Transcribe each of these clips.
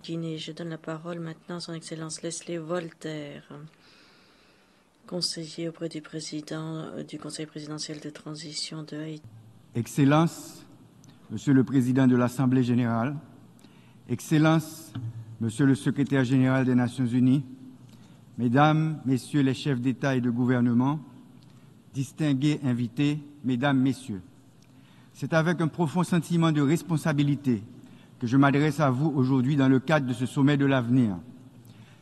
Guinée. Je donne la parole maintenant à son Excellence Leslie Voltaire, conseiller auprès du président du Conseil présidentiel de transition de Haïti. Excellences, Monsieur le Président de l'Assemblée générale, Excellences, Monsieur le Secrétaire général des Nations unies, Mesdames, Messieurs les chefs d'État et de gouvernement, distingués invités, Mesdames, Messieurs, c'est avec un profond sentiment de responsabilité que je m'adresse à vous aujourd'hui dans le cadre de ce sommet de l'avenir.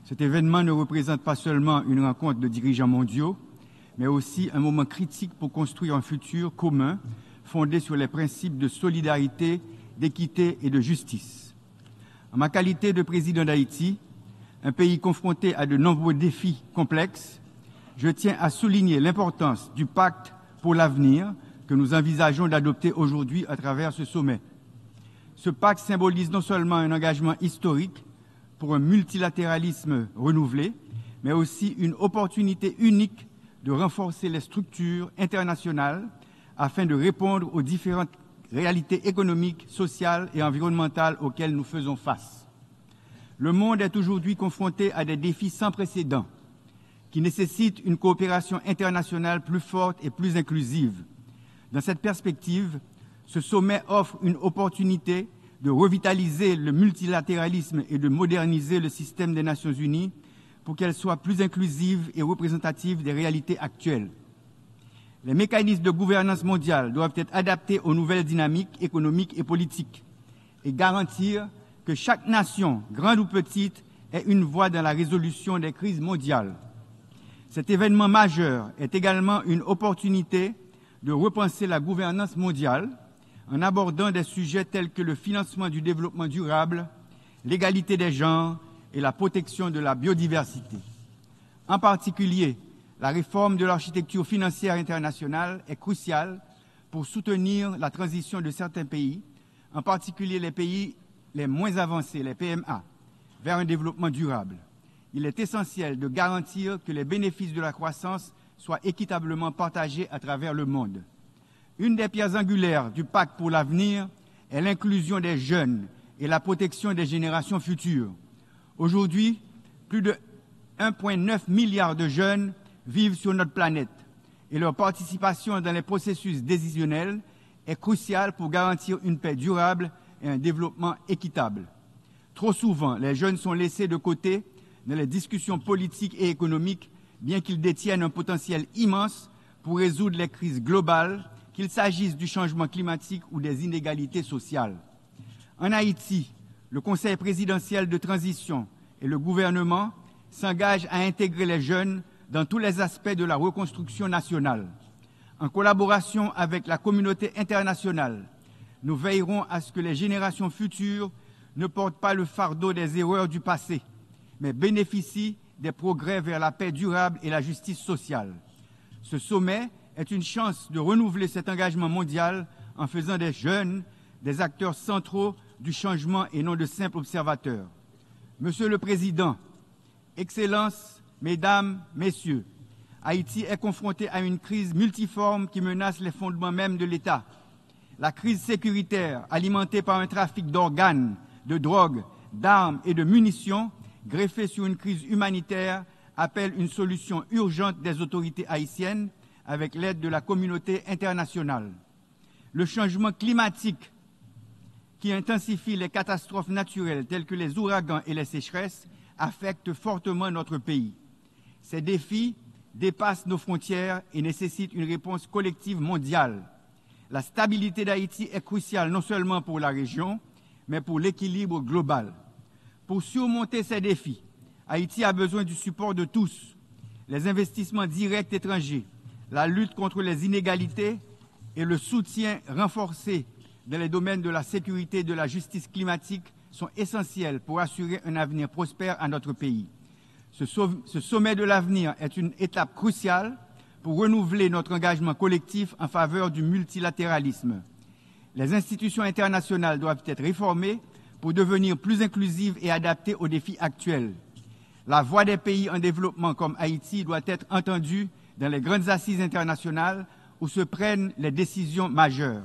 Cet événement ne représente pas seulement une rencontre de dirigeants mondiaux, mais aussi un moment critique pour construire un futur commun fondé sur les principes de solidarité, d'équité et de justice. En ma qualité de président d'Haïti, un pays confronté à de nombreux défis complexes, je tiens à souligner l'importance du pacte pour l'avenir que nous envisageons d'adopter aujourd'hui à travers ce sommet. Ce pacte symbolise non seulement un engagement historique pour un multilatéralisme renouvelé, mais aussi une opportunité unique de renforcer les structures internationales afin de répondre aux différentes réalités économiques, sociales et environnementales auxquelles nous faisons face. Le monde est aujourd'hui confronté à des défis sans précédent qui nécessitent une coopération internationale plus forte et plus inclusive. Dans cette perspective, ce sommet offre une opportunité de revitaliser le multilatéralisme et de moderniser le système des Nations unies pour qu'elle soit plus inclusive et représentative des réalités actuelles. Les mécanismes de gouvernance mondiale doivent être adaptés aux nouvelles dynamiques économiques et politiques et garantir que chaque nation, grande ou petite, ait une voix dans la résolution des crises mondiales. Cet événement majeur est également une opportunité de repenser la gouvernance mondiale en abordant des sujets tels que le financement du développement durable, l'égalité des genres et la protection de la biodiversité. En particulier, la réforme de l'architecture financière internationale est cruciale pour soutenir la transition de certains pays, en particulier les pays les moins avancés, les PMA, vers un développement durable. Il est essentiel de garantir que les bénéfices de la croissance soient équitablement partagés à travers le monde. Une des pierres angulaires du pacte pour l'avenir est l'inclusion des jeunes et la protection des générations futures. Aujourd'hui, plus de 1,9 milliard de jeunes vivent sur notre planète et leur participation dans les processus décisionnels est cruciale pour garantir une paix durable et un développement équitable. Trop souvent, les jeunes sont laissés de côté dans les discussions politiques et économiques, bien qu'ils détiennent un potentiel immense pour résoudre les crises globales, qu'il s'agisse du changement climatique ou des inégalités sociales. En Haïti, le Conseil présidentiel de transition et le gouvernement s'engagent à intégrer les jeunes dans tous les aspects de la reconstruction nationale. En collaboration avec la communauté internationale, nous veillerons à ce que les générations futures ne portent pas le fardeau des erreurs du passé, mais bénéficient des progrès vers la paix durable et la justice sociale. Ce sommet est une chance de renouveler cet engagement mondial en faisant des jeunes des acteurs centraux du changement et non de simples observateurs. Monsieur le Président, Excellences, Mesdames, Messieurs, Haïti est confronté à une crise multiforme qui menace les fondements mêmes de l'État. La crise sécuritaire, alimentée par un trafic d'organes, de drogue, d'armes et de munitions, greffée sur une crise humanitaire, appelle une solution urgente des autorités haïtiennes avec l'aide de la communauté internationale. Le changement climatique qui intensifie les catastrophes naturelles telles que les ouragans et les sécheresses affecte fortement notre pays. Ces défis dépassent nos frontières et nécessitent une réponse collective mondiale. La stabilité d'Haïti est cruciale non seulement pour la région, mais pour l'équilibre global. Pour surmonter ces défis, Haïti a besoin du support de tous. Les investissements directs étrangers, la lutte contre les inégalités et le soutien renforcé dans les domaines de la sécurité et de la justice climatique sont essentiels pour assurer un avenir prospère à notre pays. Ce sommet de l'avenir est une étape cruciale pour renouveler notre engagement collectif en faveur du multilatéralisme. Les institutions internationales doivent être réformées pour devenir plus inclusives et adaptées aux défis actuels. La voix des pays en développement comme Haïti doit être entendue dans les grandes assises internationales où se prennent les décisions majeures.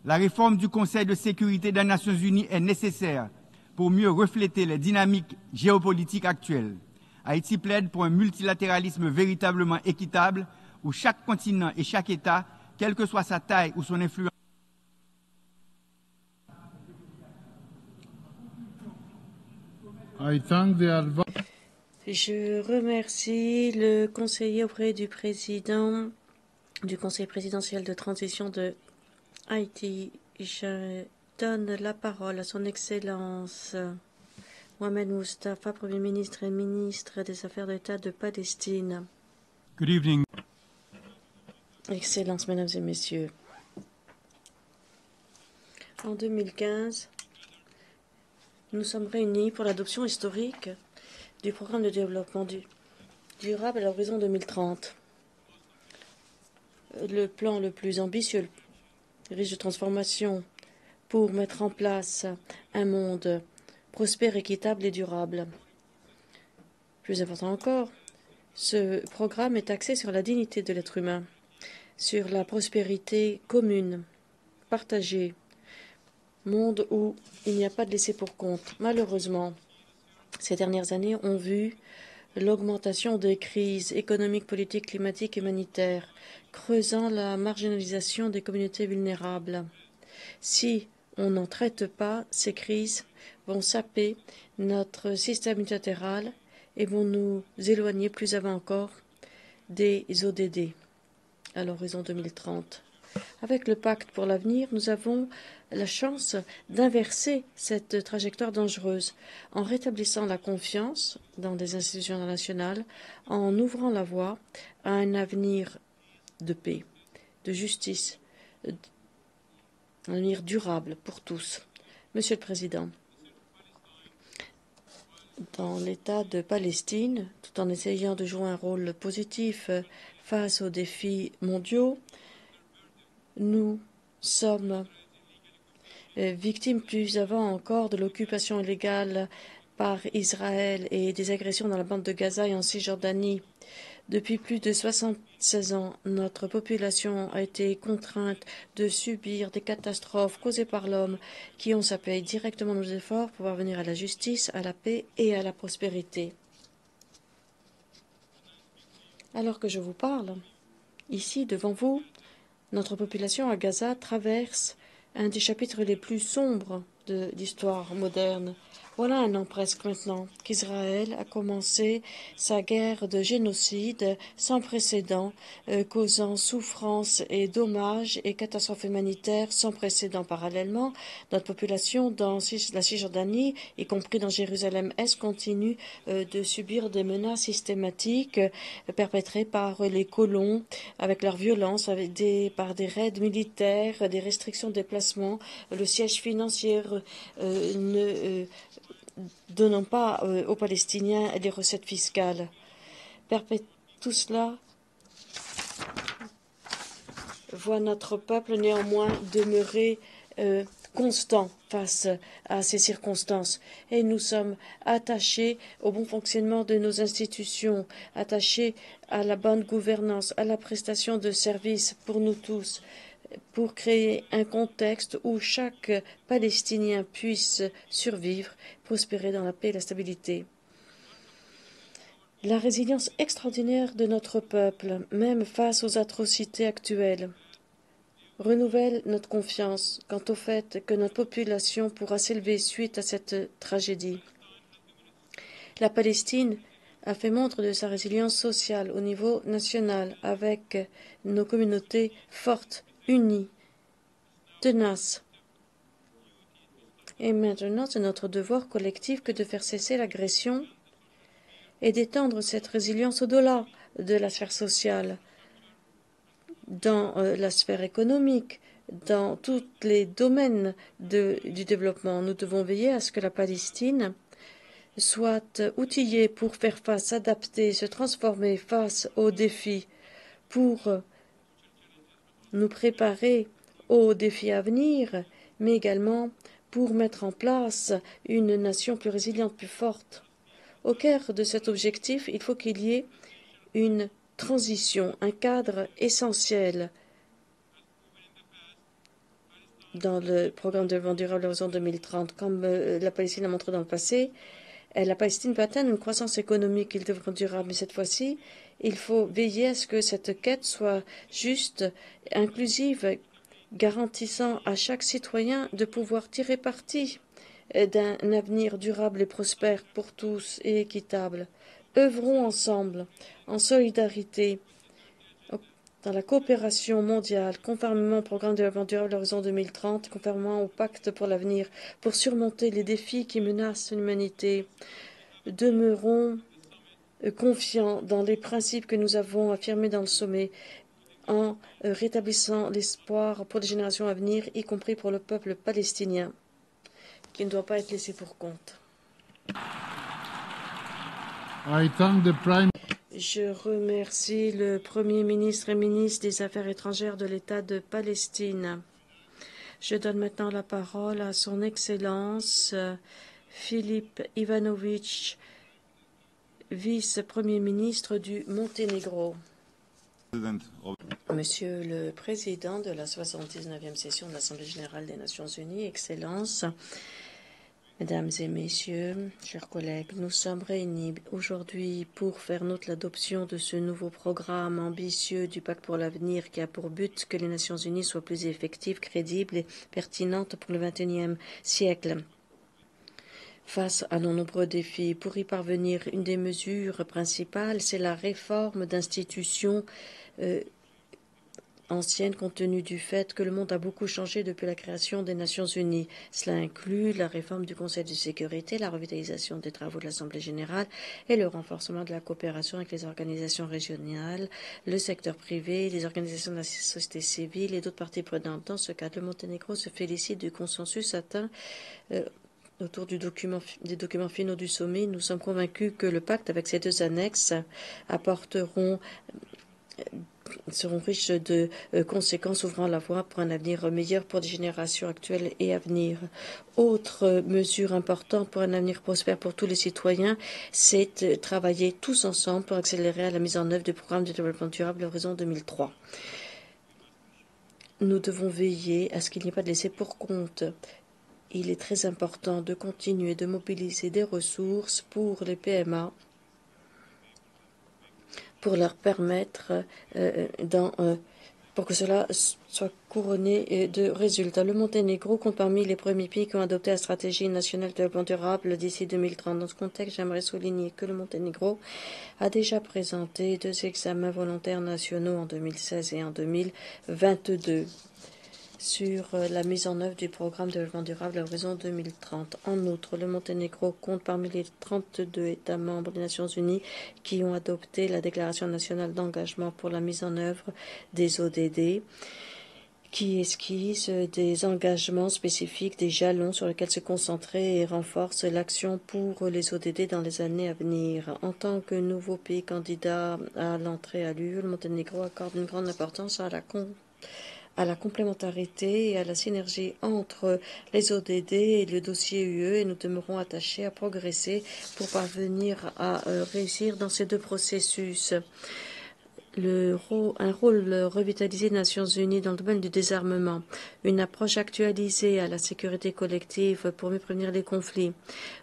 La réforme du Conseil de sécurité des Nations unies est nécessaire pour mieux refléter les dynamiques géopolitiques actuelles. Haïti plaide pour un multilatéralisme véritablement équitable où chaque continent et chaque État, quelle que soit sa taille ou son influence, Je remercie le conseiller auprès du président du Conseil présidentiel de transition de Haïti. Je donne la parole à son Excellence Mohamed Mustafa, Premier ministre et ministre des Affaires d'État de Palestine. Good evening. Excellences, Mesdames et Messieurs. En 2015, nous sommes réunis pour l'adoption historique du programme de développement durable à l'horizon 2030. Le plan le plus ambitieux, riche de transformation, pour mettre en place un monde prospère, équitable et durable. Plus important encore, ce programme est axé sur la dignité de l'être humain, sur la prospérité commune, partagée, monde où il n'y a pas de laisser pour compte. Malheureusement, ces dernières années ont vu l'augmentation des crises économiques, politiques, climatiques et humanitaires, creusant la marginalisation des communautés vulnérables. Si on n'en traite pas, ces crises vont saper notre système multilatéral et vont nous éloigner plus avant encore des ODD à l'horizon 2030. Avec le pacte pour l'avenir, nous avons la chance d'inverser cette trajectoire dangereuse en rétablissant la confiance dans des institutions internationales, en ouvrant la voie à un avenir de paix, de justice, un avenir durable pour tous. Monsieur le Président, dans l'État de Palestine, tout en essayant de jouer un rôle positif face aux défis mondiaux, nous sommes victimes plus avant encore de l'occupation illégale par Israël et des agressions dans la bande de Gaza et en Cisjordanie. Depuis plus de 76 ans, notre population a été contrainte de subir des catastrophes causées par l'homme qui ont sapé directement nos efforts pour parvenir à la justice, à la paix et à la prospérité. Alors que je vous parle, ici devant vous, notre population à Gaza traverse un des chapitres les plus sombres de l'histoire moderne. Voilà un an presque maintenant qu'Israël a commencé sa guerre de génocide sans précédent, causant souffrance et dommages et catastrophes humanitaires sans précédent. Parallèlement, notre population dans la Cisjordanie, y compris dans Jérusalem-Est, continue de subir des menaces systématiques perpétrées par les colons avec leur violence, par des raids militaires, des restrictions de déplacement, le siège financier donnant pas aux Palestiniens des recettes fiscales. Tout cela voit notre peuple néanmoins demeurer constant face à ces circonstances. Et nous sommes attachés au bon fonctionnement de nos institutions, attachés à la bonne gouvernance, à la prestation de services pour nous tous, pour créer un contexte où chaque Palestinien puisse survivre, prospérer dans la paix et la stabilité. La résilience extraordinaire de notre peuple, même face aux atrocités actuelles, renouvelle notre confiance quant au fait que notre population pourra s'élever suite à cette tragédie. La Palestine a fait montre de sa résilience sociale au niveau national avec nos communautés fortes, unies, tenaces. Et maintenant, c'est notre devoir collectif que de faire cesser l'agression et d'étendre cette résilience au-delà de la sphère sociale, dans la sphère économique, dans tous les domaines du développement. Nous devons veiller à ce que la Palestine soit outillée pour faire face, s'adapter, se transformer face aux défis, pour nous préparer aux défis à venir, mais également pour mettre en place une nation plus résiliente, plus forte. Au cœur de cet objectif, il faut qu'il y ait une transition, un cadre essentiel. dans le programme de développement durable Horizon 2030. Comme la Palestine a montré dans le passé, la Palestine peut atteindre une croissance économique et le développement durable, mais cette fois-ci, il faut veiller à ce que cette quête soit juste, inclusive, garantissant à chaque citoyen de pouvoir tirer parti d'un avenir durable et prospère pour tous et équitable. Œuvrons ensemble, en solidarité, dans la coopération mondiale, conformément au programme de développement durable Horizon 2030, conformément au pacte pour l'avenir, pour surmonter les défis qui menacent l'humanité. Demeurons confiants dans les principes que nous avons affirmés dans le sommet, en rétablissant l'espoir pour les générations à venir, y compris pour le peuple palestinien, qui ne doit pas être laissé pour compte. Je remercie le Premier ministre et ministre des Affaires étrangères de l'État de Palestine. Je donne maintenant la parole à son Excellence Filip Ivanovich, vice-premier ministre du Monténégro. Monsieur le Président de la 79e session de l'Assemblée générale des Nations unies, Excellences, Mesdames et Messieurs, chers collègues, nous sommes réunis aujourd'hui pour faire nôtre l'adoption de ce nouveau programme ambitieux du Pacte pour l'avenir qui a pour but que les Nations unies soient plus effectives, crédibles et pertinentes pour le XXIe siècle. Face à nos nombreux défis, pour y parvenir, une des mesures principales, c'est la réforme d'institutions ancienne compte tenu du fait que le monde a beaucoup changé depuis la création des Nations unies. Cela inclut la réforme du Conseil de sécurité, la revitalisation des travaux de l'Assemblée générale et le renforcement de la coopération avec les organisations régionales, le secteur privé, les organisations de la société civile et d'autres parties prenantes. Dans ce cadre, le Monténégro se félicite du consensus atteint autour des documents finaux du sommet. Nous sommes convaincus que le pacte, avec ses deux annexes, seront riches de conséquences ouvrant la voie pour un avenir meilleur pour les générations actuelles et à venir. Autre mesure importante pour un avenir prospère pour tous les citoyens, c'est de travailler tous ensemble pour accélérer la mise en œuvre du programme de développement durable Horizon 2003. Nous devons veiller à ce qu'il n'y ait pas de laisser pour compte. Il est très important de continuer de mobiliser des ressources pour les PMA pour leur permettre pour que cela soit couronné de résultats. Le Monténégro compte parmi les premiers pays qui ont adopté la stratégie nationale de développement durable d'ici 2030. Dans ce contexte, j'aimerais souligner que le Monténégro a déjà présenté 2 examens volontaires nationaux en 2016 et en 2022 sur la mise en œuvre du programme de développement durable à l'horizon 2030. En outre, le Monténégro compte parmi les 32 États membres des Nations unies qui ont adopté la Déclaration nationale d'engagement pour la mise en œuvre des ODD, qui esquisse des engagements spécifiques, des jalons sur lesquels se concentrer et renforce l'action pour les ODD dans les années à venir. En tant que nouveau pays candidat à l'entrée à l'UE, le Monténégro accorde une grande importance à la complémentarité et à la synergie entre les ODD et le dossier UE, et nous demeurons attachés à progresser pour parvenir à réussir dans ces deux processus. Un rôle revitalisé des Nations Unies dans le domaine du désarmement, une approche actualisée à la sécurité collective pour mieux prévenir les conflits,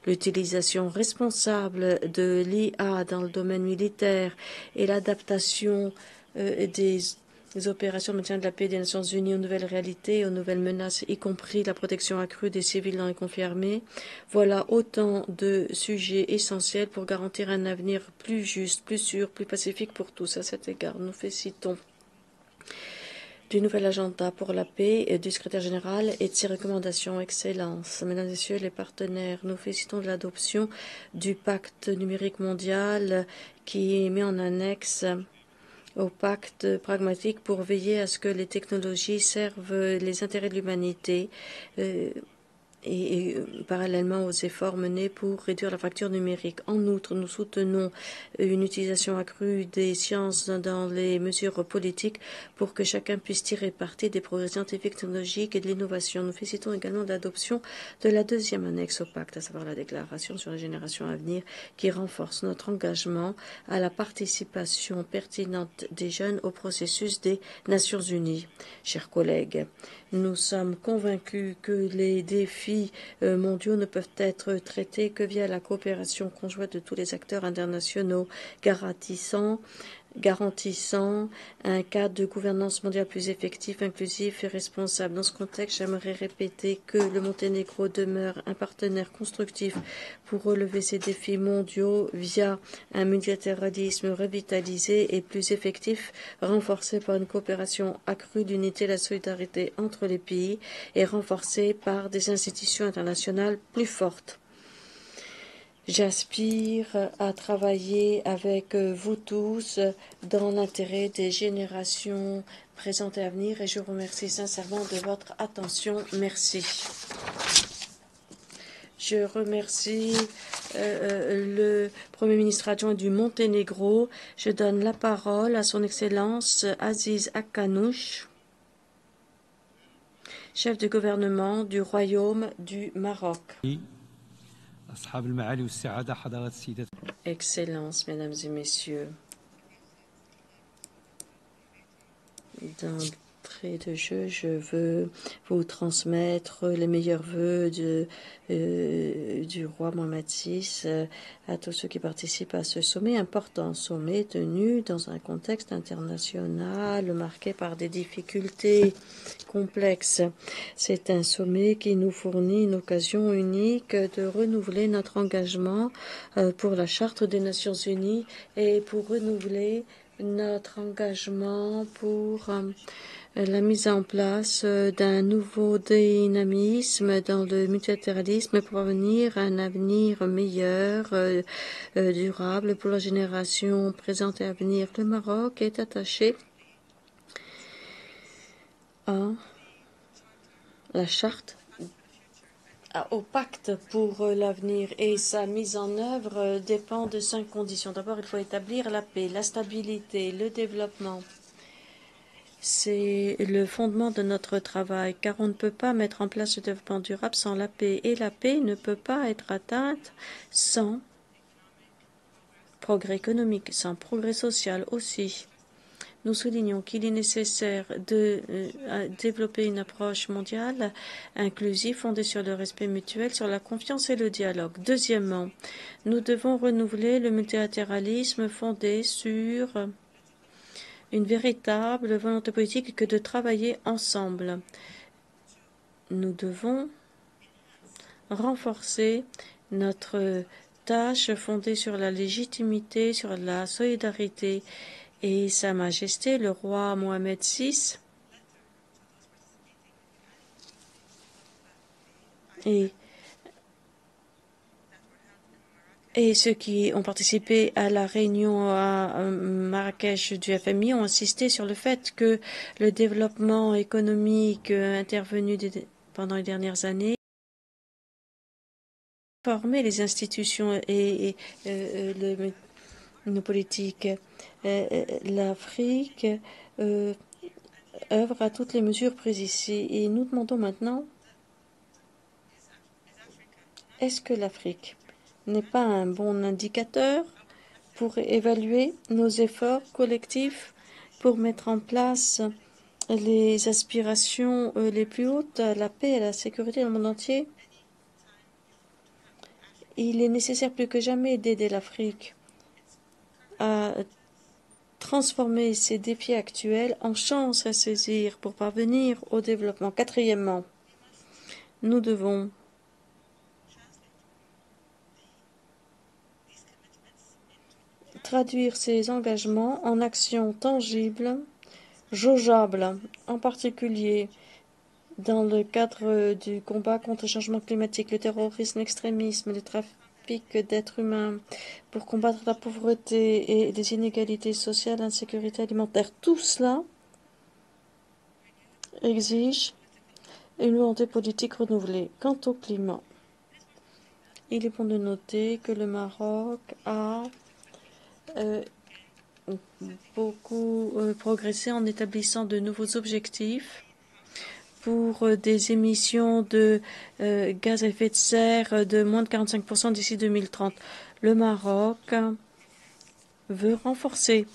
l'utilisation responsable de l'IA dans le domaine militaire et l'adaptation des opérations de maintien de la paix des Nations Unies aux nouvelles réalités et aux nouvelles menaces, y compris la protection accrue des civils dans les conflits armés. Voilà autant de sujets essentiels pour garantir un avenir plus juste, plus sûr, plus pacifique pour tous. À cet égard, nous félicitons du nouvel agenda pour la paix du secrétaire général et de ses recommandations. Excellence, mesdames et messieurs les partenaires, nous félicitons de l'adoption du pacte numérique mondial qui est mis en annexe au pacte pragmatique pour veiller à ce que les technologies servent les intérêts de l'humanité et parallèlement aux efforts menés pour réduire la fracture numérique. En outre, nous soutenons une utilisation accrue des sciences dans les mesures politiques pour que chacun puisse tirer parti des progrès scientifiques, technologiques et de l'innovation. Nous félicitons également l'adoption de la deuxième annexe au pacte, à savoir la déclaration sur la génération à venir, qui renforce notre engagement à la participation pertinente des jeunes au processus des Nations Unies. Chers collègues, nous sommes convaincus que les défis mondiaux ne peuvent être traités que via la coopération conjointe de tous les acteurs internationaux, garantissant un cadre de gouvernance mondiale plus effectif, inclusif et responsable. Dans ce contexte, j'aimerais répéter que le Monténégro demeure un partenaire constructif pour relever ces défis mondiaux via un multilatéralisme revitalisé et plus effectif, renforcé par une coopération accrue, l'unité et la solidarité entre les pays et renforcé par des institutions internationales plus fortes. J'aspire à travailler avec vous tous dans l'intérêt des générations présentes et à venir et je vous remercie sincèrement de votre attention. Merci. Je remercie le Premier ministre adjoint du Monténégro. Je donne la parole à son Excellence Aziz Akanouch, chef du gouvernement du Royaume du Maroc. Excellences, Mesdames et Messieurs, d'entrée de jeu, je veux vous transmettre les meilleurs vœux du roi Mohamed VI à tous ceux qui participent à ce sommet, important sommet tenu dans un contexte international marqué par des difficultés complexes. C'est un sommet qui nous fournit une occasion unique de renouveler notre engagement pour la Charte des Nations Unies et pour renouveler notre engagement pour la mise en place d'un nouveau dynamisme dans le multilatéralisme pour parvenir à un avenir meilleur, durable pour la génération présente et à venir. Le Maroc est attaché à la charte, au pacte pour l'avenir et sa mise en œuvre dépend de 5 conditions. D'abord, il faut établir la paix, la stabilité, le développement. C'est le fondement de notre travail, car on ne peut pas mettre en place le développement durable sans la paix. Et la paix ne peut pas être atteinte sans progrès économique, sans progrès social aussi. Nous soulignons qu'il est nécessaire de développer une approche mondiale inclusive fondée sur le respect mutuel, sur la confiance et le dialogue. Deuxièmement, nous devons renouveler le multilatéralisme fondé sur une véritable volonté politique que de travailler ensemble. Nous devons renforcer notre tâche fondée sur la légitimité, sur la solidarité. Et Sa Majesté, le roi Mohamed VI, et ceux qui ont participé à la réunion à Marrakech du FMI ont insisté sur le fait que le développement économique intervenu pendant les dernières années former les institutions et nos politiques. L'Afrique œuvre à toutes les mesures prises ici et nous demandons maintenant, est-ce que l'Afrique n'est pas un bon indicateur pour évaluer nos efforts collectifs pour mettre en place les aspirations les plus hautes à la paix et à la sécurité dans le monde entier? Il est nécessaire plus que jamais d'aider l'Afrique à transformer ces défis actuels en chances à saisir pour parvenir au développement. Quatrièmement, nous devons traduire ces engagements en actions tangibles, jaugeables, en particulier dans le cadre du combat contre le changement climatique, le terrorisme, l'extrémisme, le trafic d'êtres humains, pour combattre la pauvreté et les inégalités sociales, l'insécurité alimentaire. Tout cela exige une volonté politique renouvelée. Quant au climat, il est bon de noter que le Maroc a beaucoup progressé en établissant de nouveaux objectifs pour des émissions de gaz à effet de serre de moins de 45% d'ici 2030. Le Maroc veut renforcer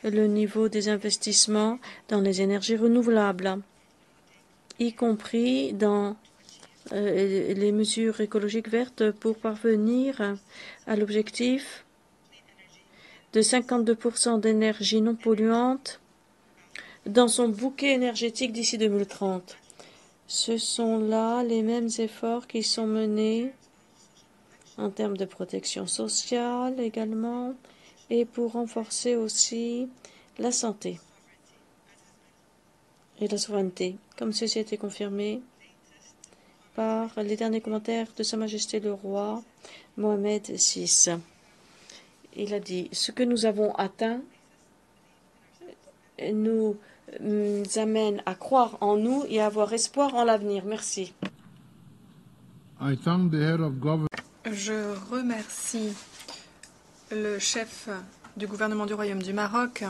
le niveau des investissements dans les énergies renouvelables, y compris dans les mesures écologiques vertes pour parvenir à l'objectif de 52% d'énergie non polluante dans son bouquet énergétique d'ici 2030. Ce sont là les mêmes efforts qui sont menés en termes de protection sociale également et pour renforcer aussi la santé et la souveraineté, comme ceci a été confirmé par les derniers commentaires de Sa Majesté le Roi Mohamed VI. Il a dit « Ce que nous avons atteint nous amène à croire en nous et à avoir espoir en l'avenir. » Merci. Je remercie le chef du gouvernement du Royaume du Maroc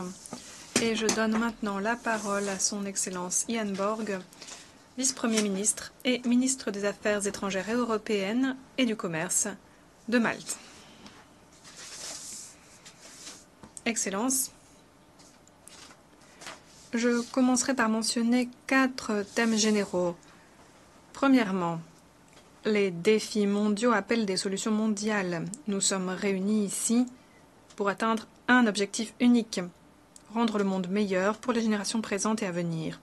et je donne maintenant la parole à son Excellence Ian Borg, vice-premier ministre et ministre des Affaires étrangères et européennes et du commerce de Malte. Excellence, je commencerai par mentionner 4 thèmes généraux. Premièrement, les défis mondiaux appellent des solutions mondiales. Nous sommes réunis ici pour atteindre un objectif unique, rendre le monde meilleur pour les générations présentes et à venir.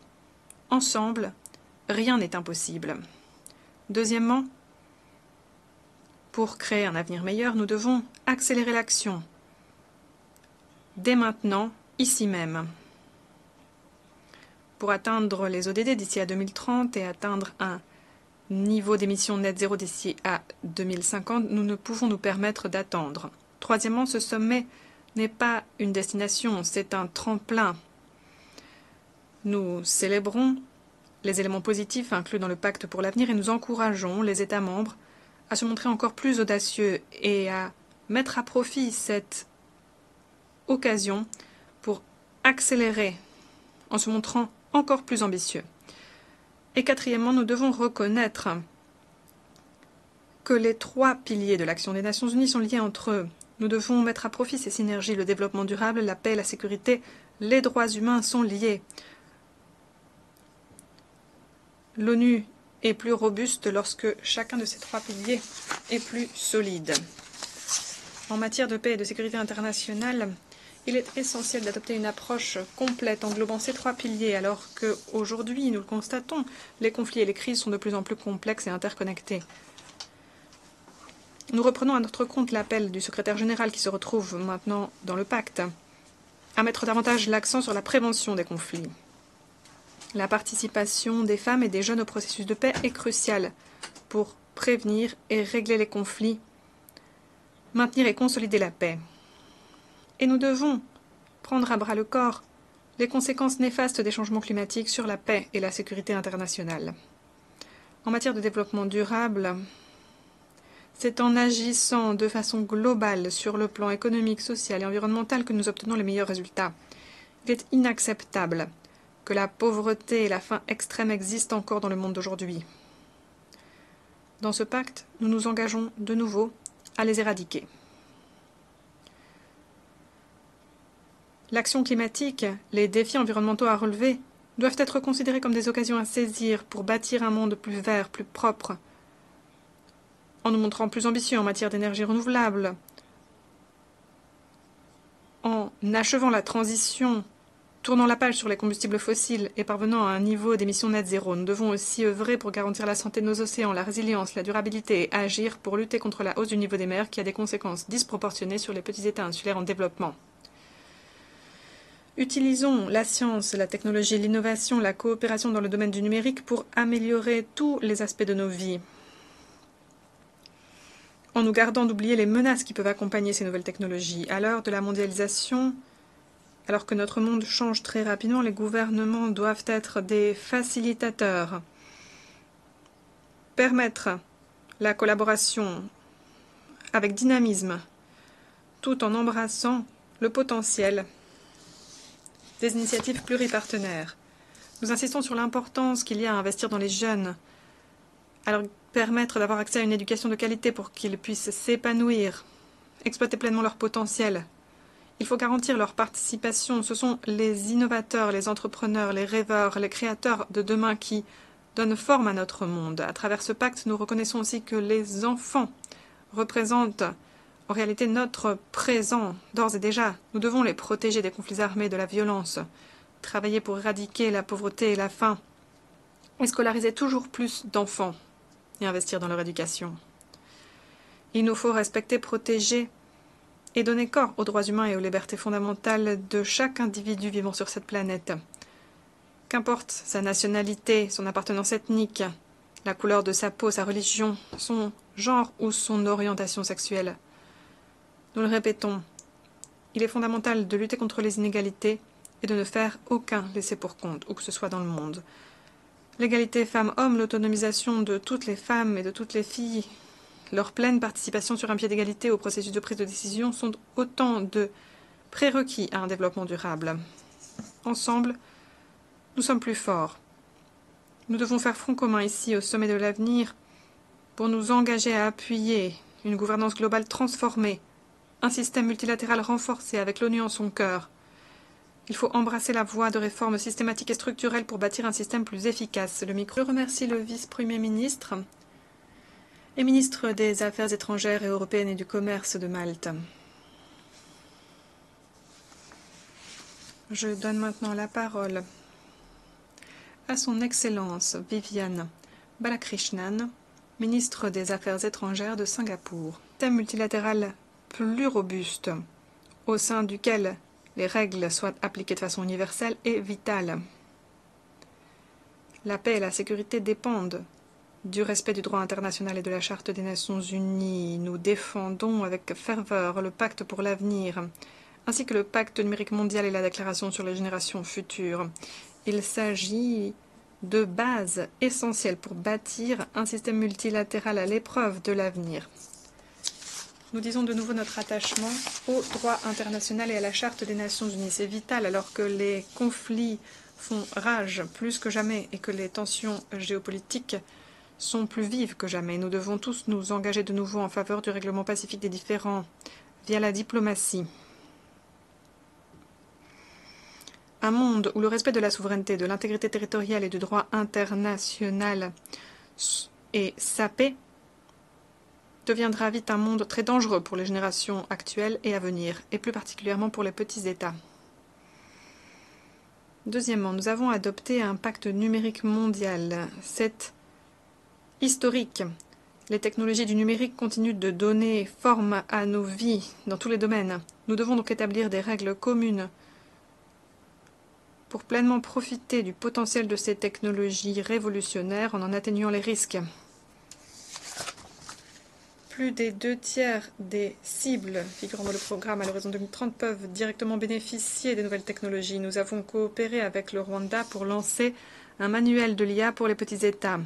Ensemble, rien n'est impossible. Deuxièmement, pour créer un avenir meilleur, nous devons accélérer l'action. Dès maintenant, ici même. Pour atteindre les ODD d'ici à 2030 et atteindre un niveau d'émissions net zéro d'ici à 2050, nous ne pouvons nous permettre d'attendre. Troisièmement, ce sommet n'est pas une destination, c'est un tremplin. Nous célébrons les éléments positifs inclus dans le pacte pour l'avenir et nous encourageons les États membres à se montrer encore plus audacieux et à mettre à profit cette occasion pour accélérer en se montrant encore plus ambitieux. Et quatrièmement, nous devons reconnaître que les 3 piliers de l'action des Nations Unies sont liés entre eux. Nous devons mettre à profit ces synergies, le développement durable, la paix, la sécurité, les droits humains sont liés. L'ONU est plus robuste lorsque chacun de ces 3 piliers est plus solide. En matière de paix et de sécurité internationale, il est essentiel d'adopter une approche complète englobant ces 3 piliers, alors qu'aujourd'hui, nous le constatons, les conflits et les crises sont de plus en plus complexes et interconnectés. Nous reprenons à notre compte l'appel du secrétaire général qui se retrouve maintenant dans le pacte, à mettre davantage l'accent sur la prévention des conflits. La participation des femmes et des jeunes au processus de paix est cruciale pour prévenir et régler les conflits, maintenir et consolider la paix. Et nous devons prendre à bras le corps les conséquences néfastes des changements climatiques sur la paix et la sécurité internationale. En matière de développement durable, c'est en agissant de façon globale sur le plan économique, social et environnemental que nous obtenons les meilleurs résultats. Il est inacceptable que la pauvreté et la faim extrême existent encore dans le monde d'aujourd'hui. Dans ce pacte, nous nous engageons de nouveau à les éradiquer. L'action climatique, les défis environnementaux à relever doivent être considérés comme des occasions à saisir pour bâtir un monde plus vert, plus propre, en nous montrant plus ambitieux en matière d'énergie renouvelable, en achevant la transition, tournant la page sur les combustibles fossiles et parvenant à un niveau d'émissions net zéro. Nous devons aussi œuvrer pour garantir la santé de nos océans, la résilience, la durabilité et agir pour lutter contre la hausse du niveau des mers qui a des conséquences disproportionnées sur les petits États insulaires en développement. Utilisons la science, la technologie, l'innovation, la coopération dans le domaine du numérique pour améliorer tous les aspects de nos vies, en nous gardant d'oublier les menaces qui peuvent accompagner ces nouvelles technologies. À l'heure de la mondialisation, alors que notre monde change très rapidement, les gouvernements doivent être des facilitateurs permettre la collaboration avec dynamisme, tout en embrassant le potentiel des initiatives pluripartenaires. Nous insistons sur l'importance qu'il y a à investir dans les jeunes, à leur permettre d'avoir accès à une éducation de qualité pour qu'ils puissent s'épanouir, exploiter pleinement leur potentiel. Il faut garantir leur participation. Ce sont les innovateurs, les entrepreneurs, les rêveurs, les créateurs de demain qui donnent forme à notre monde. À travers ce pacte, nous reconnaissons aussi que les enfants représentent en réalité notre présent d'ores et déjà. Nous devons les protéger des conflits armés, de la violence, travailler pour éradiquer la pauvreté et la faim, et scolariser toujours plus d'enfants et investir dans leur éducation. Il nous faut respecter, protéger et donner corps aux droits humains et aux libertés fondamentales de chaque individu vivant sur cette planète. Qu'importe sa nationalité, son appartenance ethnique, la couleur de sa peau, sa religion, son genre ou son orientation sexuelle. Nous le répétons, il est fondamental de lutter contre les inégalités et de ne faire aucun laissé-pour-compte, où que ce soit dans le monde. L'égalité femmes-hommes, l'autonomisation de toutes les femmes et de toutes les filles, leur pleine participation sur un pied d'égalité au processus de prise de décision sont autant de prérequis à un développement durable. Ensemble, nous sommes plus forts. Nous devons faire front commun ici au sommet de l'avenir pour nous engager à appuyer une gouvernance globale transformée, un système multilatéral renforcé avec l'ONU en son cœur. Il faut embrasser la voie de réformes systématiques et structurelles pour bâtir un système plus efficace. Je remercie le vice-premier ministre et ministre des Affaires étrangères et européennes et du commerce de Malte. Je donne maintenant la parole à son Excellence Viviane Balakrishnan, ministre des Affaires étrangères de Singapour. Un système multilatéral plus robuste, au sein duquel les règles soient appliquées de façon universelle est vital. La paix et la sécurité dépendent du respect du droit international et de la Charte des Nations Unies. Nous défendons avec ferveur le pacte pour l'avenir, ainsi que le pacte numérique mondial et la déclaration sur les générations futures. Il s'agit de bases essentielles pour bâtir un système multilatéral à l'épreuve de l'avenir. Nous disons de nouveau notre attachement au droit international et à la Charte des Nations Unies. C'est vital alors que les conflits font rage plus que jamais et que les tensions géopolitiques sont plus vives que jamais. Nous devons tous nous engager de nouveau en faveur du règlement pacifique des différends via la diplomatie. Un monde où le respect de la souveraineté, de l'intégrité territoriale et du droit international est sapé deviendra vite un monde très dangereux pour les générations actuelles et à venir, et plus particulièrement pour les petits États. Deuxièmement, nous avons adopté un pacte numérique mondial. C'est historique. Les technologies du numérique continuent de donner forme à nos vies dans tous les domaines. Nous devons donc établir des règles communes pour pleinement profiter du potentiel de ces technologies révolutionnaires en atténuant les risques. Plus des 2/3 des cibles figurant dans le programme à l'horizon 2030 peuvent directement bénéficier des nouvelles technologies. Nous avons coopéré avec le Rwanda pour lancer un manuel de l'IA pour les petits États.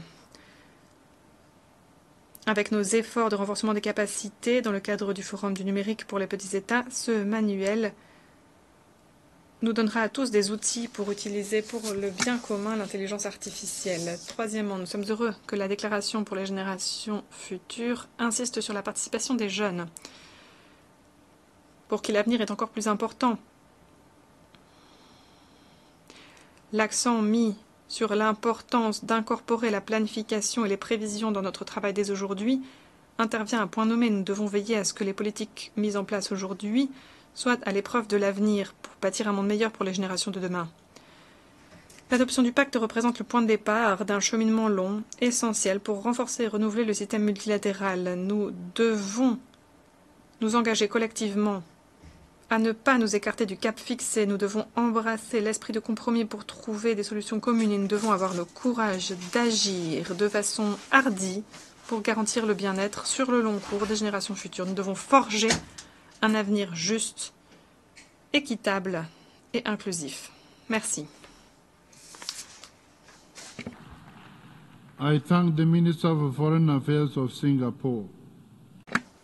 Avec nos efforts de renforcement des capacités dans le cadre du Forum du numérique pour les petits États, ce manuel nous donnera à tous des outils pour utiliser pour le bien commun l'intelligence artificielle. Troisièmement, nous sommes heureux que la déclaration pour les générations futures insiste sur la participation des jeunes, pour qui l'avenir est encore plus important. L'accent mis sur l'importance d'incorporer la planification et les prévisions dans notre travail dès aujourd'hui intervient à point nommé. Nous devons veiller à ce que les politiques mises en place aujourd'hui soient à l'épreuve de l'avenir pour bâtir un monde meilleur pour les générations de demain. L'adoption du pacte représente le point de départ d'un cheminement long, essentiel pour renforcer et renouveler le système multilatéral. Nous devons nous engager collectivement à ne pas nous écarter du cap fixé. Nous devons embrasser l'esprit de compromis pour trouver des solutions communes et nous devons avoir le courage d'agir de façon hardie pour garantir le bien-être sur le long cours des générations futures. Nous devons forger un avenir juste, équitable et inclusif. Merci. I thank the Minister of Foreign Affairs of Singapore.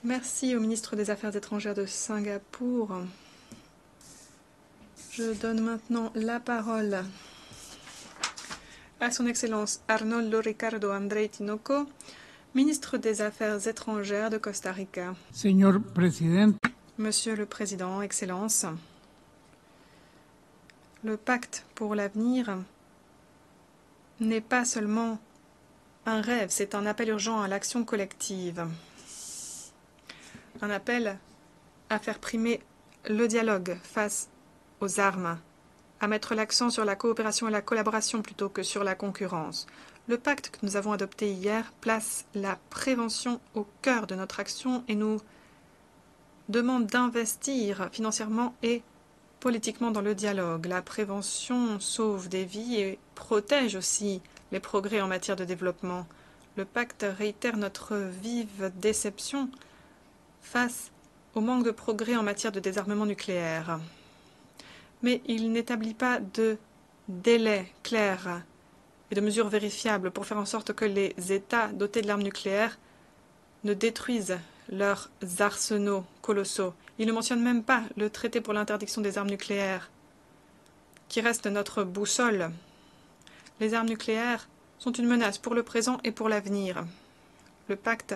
Merci au ministre des Affaires étrangères de Singapour. Je donne maintenant la parole à son Excellence Arnoldo Ricardo André Tinoco, ministre des Affaires étrangères de Costa Rica. Señor Presidente. Monsieur le Président, Excellence, le pacte pour l'avenir n'est pas seulement un rêve, c'est un appel urgent à l'action collective. Un appel à faire primer le dialogue face aux armes, à mettre l'accent sur la coopération et la collaboration plutôt que sur la concurrence. Le pacte que nous avons adopté hier place la prévention au cœur de notre action et nous demande d'investir financièrement et politiquement dans le dialogue. La prévention sauve des vies et protège aussi les progrès en matière de développement. Le pacte réitère notre vive déception face au manque de progrès en matière de désarmement nucléaire. Mais il n'établit pas de délai clair et de mesures vérifiables pour faire en sorte que les États dotés de l'arme nucléaire ne détruisent leurs arsenaux colossaux. Il ne mentionne même pas le traité pour l'interdiction des armes nucléaires, qui reste notre boussole. Les armes nucléaires sont une menace pour le présent et pour l'avenir. Le pacte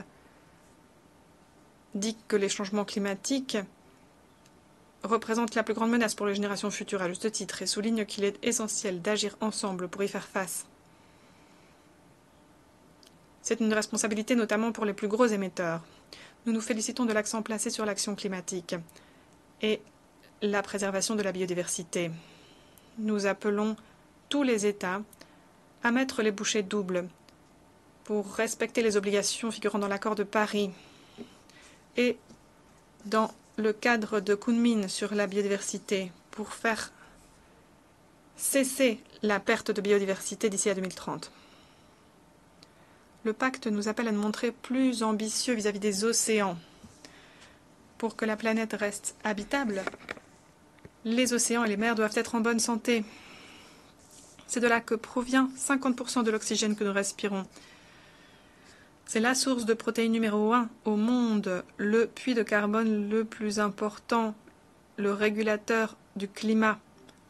dit que les changements climatiques représentent la plus grande menace pour les générations futures à juste titre et souligne qu'il est essentiel d'agir ensemble pour y faire face. C'est une responsabilité notamment pour les plus gros émetteurs. Nous nous félicitons de l'accent placé sur l'action climatique et la préservation de la biodiversité. Nous appelons tous les États à mettre les bouchées doubles pour respecter les obligations figurant dans l'accord de Paris et dans le cadre de Kunming sur la biodiversité pour faire cesser la perte de biodiversité d'ici à 2030. Le pacte nous appelle à nous montrer plus ambitieux vis-à-vis des océans. Pour que la planète reste habitable, les océans et les mers doivent être en bonne santé. C'est de là que provient 50% de l'oxygène que nous respirons. C'est la source de protéines numéro 1 au monde, le puits de carbone le plus important, le régulateur du climat.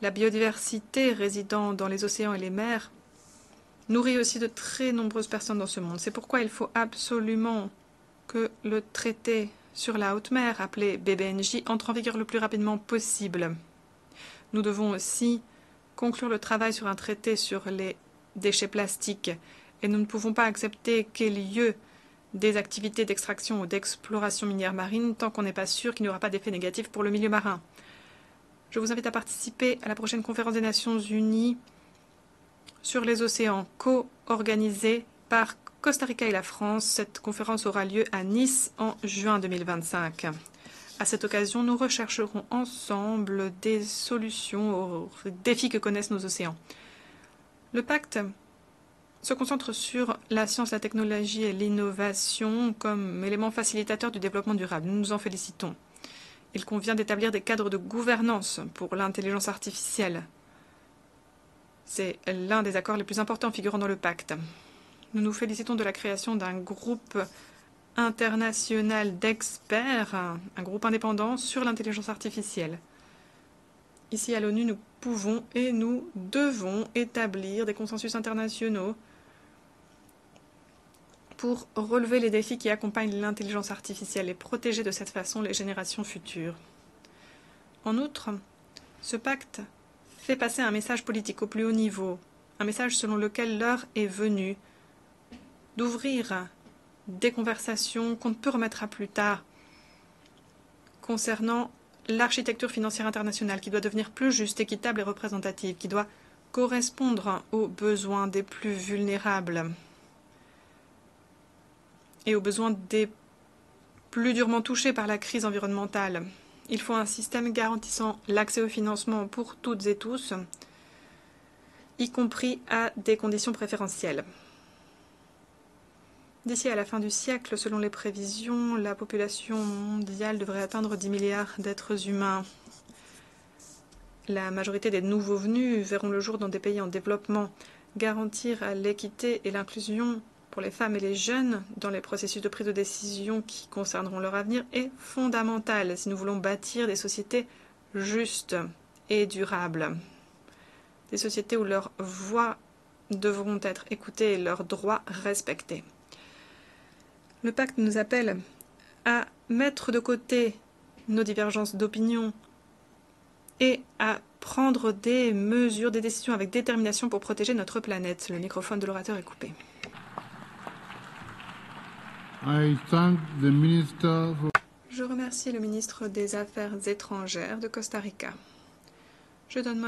La biodiversité résidant dans les océans et les mers nourrit aussi de très nombreuses personnes dans ce monde. C'est pourquoi il faut absolument que le traité sur la haute mer, appelé BBNJ, entre en vigueur le plus rapidement possible. Nous devons aussi conclure le travail sur un traité sur les déchets plastiques et nous ne pouvons pas accepter qu'aient lieu des activités d'extraction ou d'exploration minière marine tant qu'on n'est pas sûr qu'il n'y aura pas d'effet négatif pour le milieu marin. Je vous invite à participer à la prochaine conférence des Nations Unies sur les océans, co-organisée par Costa Rica et la France. Cette conférence aura lieu à Nice en juin 2025. À cette occasion, nous rechercherons ensemble des solutions aux défis que connaissent nos océans. Le pacte se concentre sur la science, la technologie et l'innovation comme élément facilitateur du développement durable. Nous nous en félicitons. Il convient d'établir des cadres de gouvernance pour l'intelligence artificielle. C'est l'un des accords les plus importants figurant dans le pacte. Nous nous félicitons de la création d'un groupe international d'experts, un groupe indépendant sur l'intelligence artificielle. Ici à l'ONU, nous pouvons et nous devons établir des consensus internationaux pour relever les défis qui accompagnent l'intelligence artificielle et protéger de cette façon les générations futures. En outre, ce pacte fait passer un message politique au plus haut niveau, un message selon lequel l'heure est venue d'ouvrir des conversations qu'on ne peut remettre à plus tard concernant l'architecture financière internationale qui doit devenir plus juste, équitable et représentative, qui doit correspondre aux besoins des plus vulnérables et aux besoins des plus durement touchés par la crise environnementale. Il faut un système garantissant l'accès au financement pour toutes et tous, y compris à des conditions préférentielles. D'ici à la fin du siècle, selon les prévisions, la population mondiale devrait atteindre 10 milliards d'êtres humains. La majorité des nouveaux venus verront le jour dans des pays en développement. Garantir l'équité et l'inclusion pour les femmes et les jeunes dans les processus de prise de décision qui concerneront leur avenir est fondamental si nous voulons bâtir des sociétés justes et durables. Des sociétés où leurs voix devront être écoutées et leurs droits respectés. Le pacte nous appelle à mettre de côté nos divergences d'opinion et à prendre des mesures, des décisions avec détermination pour protéger notre planète. Le microphone de l'orateur est coupé. Je remercie le ministre des Affaires étrangères de Costa Rica. Je donne